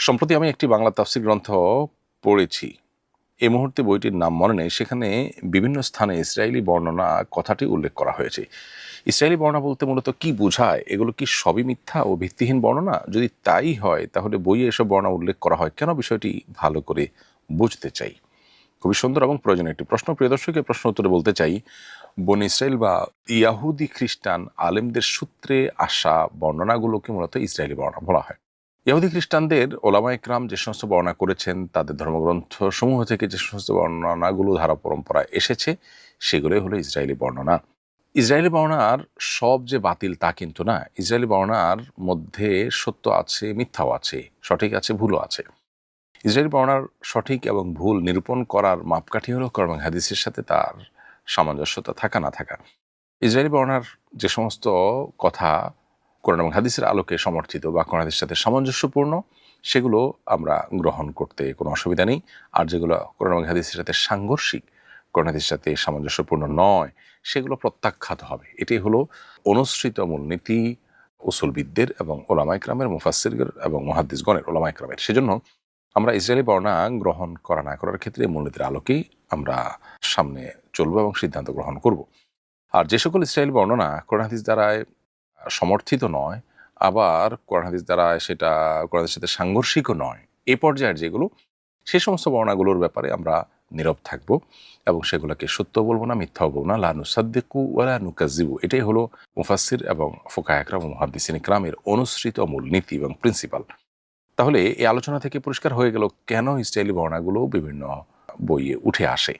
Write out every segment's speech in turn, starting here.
সম্প্রতি আমি একটি বাংলা তাফসীর গ্রন্থ পড়েছি। এই মুহূর্তে বইটির নাম মনে নেই। সেখানে বিভিন্ন স্থানে ইসরায়েলি বর্ণনা কথাটি উল্লেখ করা হয়েছে। ইসরায়েলি বর্ণনা বলতে মূলত কি বোঝায়? এগুলো কি সবই মিথ্যা ও ভিত্তিহীন বর্ণনা? যদি তাই হয় তাহলে বইয়ে এসব বর্ণনা উল্লেখ করা হয় কেন? বিষয়টি ভালো করে বুঝতে চাই। খুবই সুন্দর এবং প্রয়োজনীয় একটি প্রশ্ন। প্রিয় দর্শক, এই প্রশ্ন উত্তরে বলতে চাই, বনী ইসরাইল বা ইয়াহুদি খ্রিস্টান আলেমদের সূত্রে আসা বর্ণনাগুলোকে মূলত ইসরায়েলি বর্ণনা বলা হয়। ইহুদি খ্রিস্টানদের ওলামা ইকরাম যে সমস্ত বর্ণনা করেছেন, তাদের ধর্মগ্রন্থ সমূহ থেকে যে সমস্ত বর্ণনাগুলো ধারা পরম্পরায় এসেছে, সেগুলোই হলো ইসরায়েলি বর্ণনা। ইসরায়েলি বর্ণনার সব যে বাতিল তা কিন্তু না। ইসরায়েলি বর্ণনার মধ্যে সত্য আছে, মিথ্যাও আছে, সঠিক আছে, ভুলও আছে। ইসরায়েলি বর্ণনার সঠিক এবং ভুল নিরূপণ করার মাপকাঠি হলো কোরআন এবং হাদিসের সাথে তার সামঞ্জস্যতা থাকা না থাকা। ইসরায়েলি বর্ণনার যে সমস্ত কথা কোরআন এবং হাদিসের আলোকে সমর্থিত বা কোরআন হাদিসের সাথে সামঞ্জস্যপূর্ণ, সেগুলো আমরা গ্রহণ করতে কোনো অসুবিধা নেই। আর যেগুলো কোরআন এবং হাদিসের সাথে সাংঘর্ষিক, কোরআন হাদিসের সাথে সামঞ্জস্যপূর্ণ নয়, সেগুলো প্রত্যাখ্যাত হবে। এটাই হলো অনুসৃত মূলনীতি উসুলবিদদের এবং ওলামা ইকরামের, মুফাসসিরদের এবং মুহাদ্দিসগণের, ওলামা ইকরামের। সেজন্য আমরা ইসরায়েলি বর্ণনা গ্রহণ করা না করার ক্ষেত্রে মূলনীতির আলোকেই আমরা সামনে চলবো এবং সিদ্ধান্ত গ্রহণ করব। আর যে সকল ইসরায়েলি বর্ণনা কোরআন হাদিস দ্বারায় সমর্থিত নয়, আবার কোরআন হাদিস দ্বারা সেটা কোরআন হাদিসের সাথে সাংঘর্ষিকও নয়, এই পর্যায়ের যেগুলো, সে সমস্ত বর্ণনাগুলোর ব্যাপারে আমরা নীরব থাকবো এবং সেগুলোকে সত্য বলবো না, মিথ্যাও বলবো না। লা নুসাদ্দিকু ওয়ালা নুকাজ্জিবু, এটাই হলো মুফাসসির এবং ফুকাহা ইকরাম ও মুহাদ্দিসিন ইকরামের অনুসৃত মূলনীতি এবং প্রিন্সিপাল। তাহলে এই আলোচনা থেকে পরিষ্কার হয়ে গেল কেন ইসরায়েলি বর্ণনাগুলো বিভিন্ন বইয়ে উঠে আসে।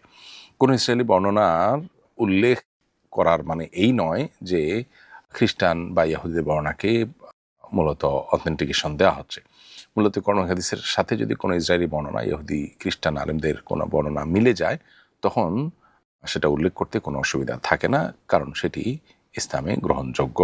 কোন ইসরায়েলি বর্ণনার উল্লেখ করার মানে এই নয় যে খ্রিস্টান বা ইহুদিদের বর্ণনাকে মূলত অথেন্টিকেশন দেওয়া হচ্ছে। মূলত কোরআন হাদিসের সাথে যদি কোনো ইসরায়েলি বর্ণনা ইহুদি খ্রিস্টান আলেমদের কোনো বর্ণনা মিলে যায়, তখন সেটা উল্লেখ করতে কোনো অসুবিধা থাকে না, কারণ সেটি ইসলামে গ্রহণযোগ্য।